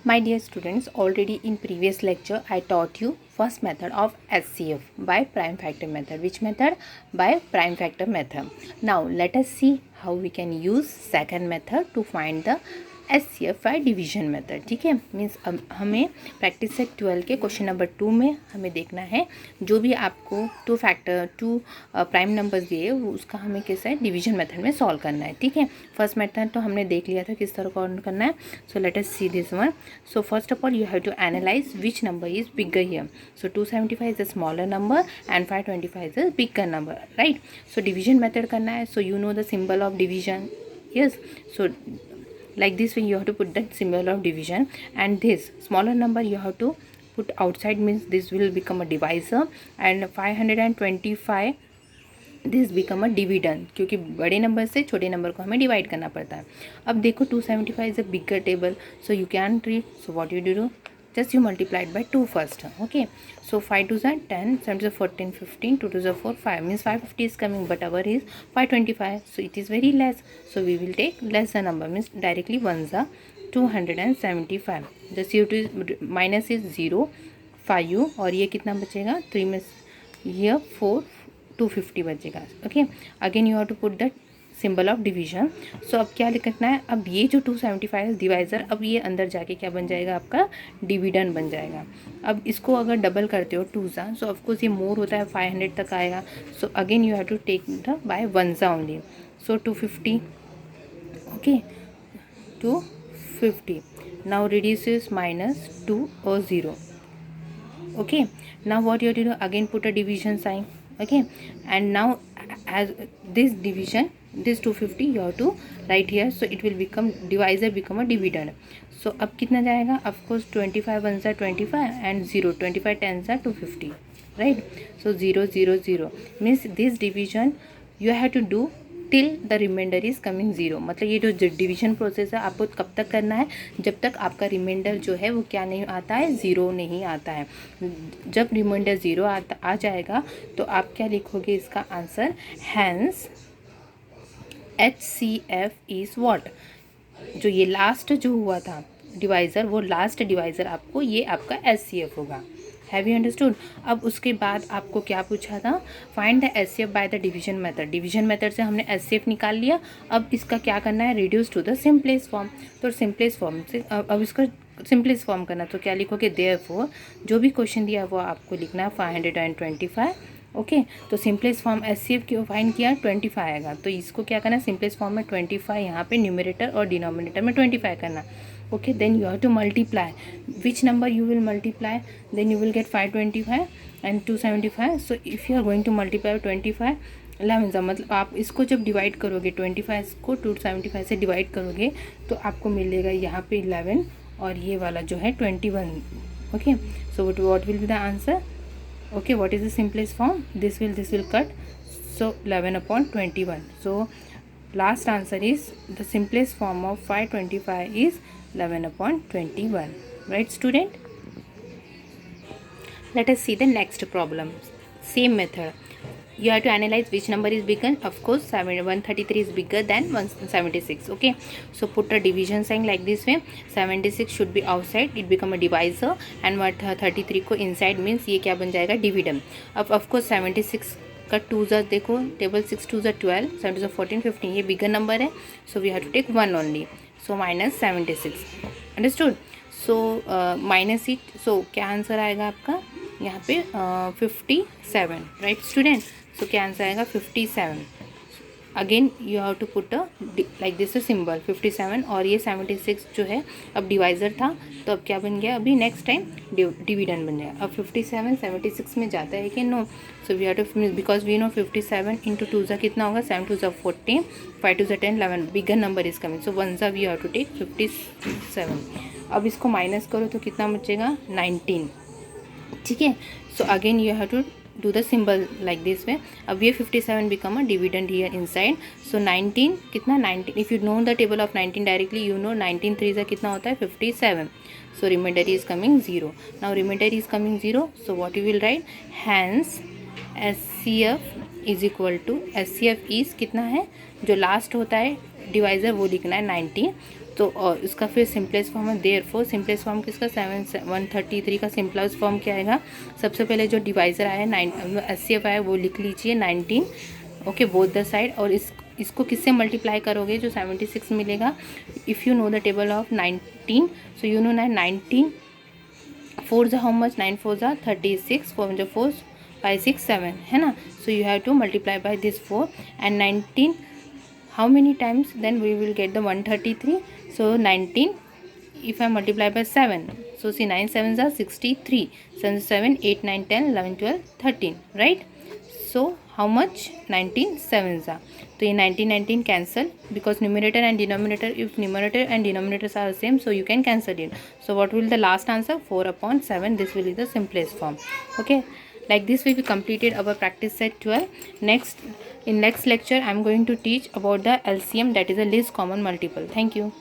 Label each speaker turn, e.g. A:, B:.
A: My dear students, already in previous lecture I taught you first method of SCF by prime factor method. Which method? By prime factor method. Now let us see how we can use second method to find the SCF by division method. ठीक है, means अब हमें practice set 12 के question number 2 में हमें देखना है जो भी आपको टू प्राइम नंबर्स दिए उसका हमें किस है डिवीजन मेथड में सॉल्व करना है. ठीक है, फर्स्ट मेथड तो हमने देख लिया था किस तरह कौन करना है. So let us see this one. So first of all you have to analyze which number is bigger here. So 275 is a smaller number and 525 is a bigger number, right? So division method करना है. So you know the symbol of division. Yes. So like this way you have to put the symbol of division, and this smaller number you have to put outside, means this will become a divisor, and 525 this become a dividend, क्योंकि बड़े number से छोटे number को हमें divide करना पड़ता है. अब देखो 275 is a bigger table, so you can read. So what you do, just you multiply it by 2 first. Okay, so 5 2s are 10, 7 2s are 14, 15, 2 2s are 4, 5 means 550 is coming, but our is 525, so it is very less, so we will take lesser number, means directly 1s are 275. just you to minus is 0 5 और ये कितना बचेगा 3 में ये 4 250 बचेगा. Okay, again you have to put the symbol of division. So अब क्या लिखना है, अब ये जो 275 है डिवाइज़र, अब ये अंदर जाके क्या बन जाएगा आपका डिविडेंड बन जाएगा. अब इसको अगर डबल करते हो 2s, सो ऑफकोर्स ये मोर होता है 500 तक आएगा. So again you have to take the by 1s only. So 250. Okay, 250. Now reduces minus 2 or 0. Okay, now what you have to do, again put a division sign. Okay, and now as this division, this 250 you have to write here, so it will become divisor become a dividend. So अब कितना जाएगा, of course 25 1s are 25 and 0 25 10s are 250, right? So 0 0 0 means this division you have to do till the remainder is coming zero. मतलब ये जो division process है आपको कब तक करना है, जब तक आपका रिमाइंडर जो है वो क्या नहीं आता है, ज़ीरो नहीं आता है. जब रिमाइंडर ज़ीरो आ जाएगा तो आप क्या लिखोगे इसका answer, hence HCF is what. जो ये लास्ट जो हुआ था डिवाइज़र, वो लास्ट डिवाइज़र आपको ये आपका SCF होगा. Have you understood. अब उसके बाद आपको क्या पूछा था, find the SCF by the division method. Division method से हमने SCF निकाल लिया. अब इसका क्या करना है, reduce to the simplest form. तो सिंपलेस्ट फॉर्म से अब इसका सिंपलेस्ट फॉर्म करना, तो क्या लिखोगे, देयरफॉर जो भी क्वेश्चन दिया वो आपको लिखना है 525. ओके, तो सिंपलेस्ट फॉर्म SCF क्यों फाइंड किया 25 आएगा, तो इसको क्या करना है सिंपलेस्ट फॉर्म में 25 यहाँ पे न्यूमरेटर और डिनोमिनेटर में 25 करना. Okay, then you have to multiply. Which number you will multiply? Then you will get 525 and 275. So if you are going to multiply 25 11, मतलब आप इसको जब डिवाइड करोगे 25 को 275 से डिवाइड करोगे तो आपको मिलेगा यहाँ पे 11 और ये वाला जो है 21. Okay, so what will be the answer? Okay, what is the simplest form? This will cut, so 11/21. So last answer is the simplest form of 525 is 11/21. Right, student? Let us see the next problem. Same method. You have to analyze which number is bigger. Of course 133 is bigger than 176. Okay, so put a division sign like this way. 76 should be outside, it become a divisor, and 133 को inside means ये क्या बन जाएगा, dividend. अब of course 76 का 2s देखो, table 6 2s 12, 7 2s 14 15, ये bigger number है, so we have to take 1 only. So minus 76. Understood. So minus it, so क्या आंसर आएगा आपका यहाँ पे 57. राइट स्टूडेंट, सो क्या आंसर आएगा 57. Again you have to put a like this symbol 57, और ये 76 जो है अब डिवाइज़र था तो अब क्या बन गया, अभी नेक्स्ट टाइम डिविडेंड बन जाएगा. अब 57 76 में जाता है कि no, so we have to, because we know 57 into 2 कितना होगा, 7 2 14, 5 2 10 11, bigger number is coming, so 1 we have to take 57. अब इसको माइनस करो तो कितना बचेगा 19. ठीक है, so again you have to do the symbol like this way. अब ये 57 become a dividend here inside. So 19 कितना 19, if you know the table of 19 directly you know 19 3 से कितना होता है 57. So remainder is coming 0. Now remainder is coming 0. So what you will write, hence SCF is equal to, SCF is कितना है, जो last होता है डिवाइज़र वो लिखना है 19. तो उसका फिर सिंपलेस्ट फॉर्म है देयरफॉर। सिंपलेस्ट फॉर्म किसका 133 का सिंपलेस्ट फॉर्म क्या आएगा? सबसे पहले जो डिवाइज़र आया 9 आया वो लिख लीजिए 19, ओके, बोथ द साइड। और इसको किससे मल्टीप्लाई करोगे जो 76 मिलेगा? If you know the table of 19, so you know 19 4 जा हाउ मच? 9 4 जा 36, 4 जा 4 5 6 7 है ना। So you have to multiply by this 4 and 19 how many times, then we will get the 133. So 19 if I multiply by 7, so see 9 7s are 63, 7 7 8 9 10 11 12 13, right? So how much? 19 7s are, तो ये 19 19 cancel because numerator and denominator, if numerator and denominators are the same, so you can cancel it. So what will the last answer? 4/7. This will be the simplest form. Okay, like this we completed our practice set 12. In next lecture I am going to teach about the LCM, that is the least common multiple. Thank you.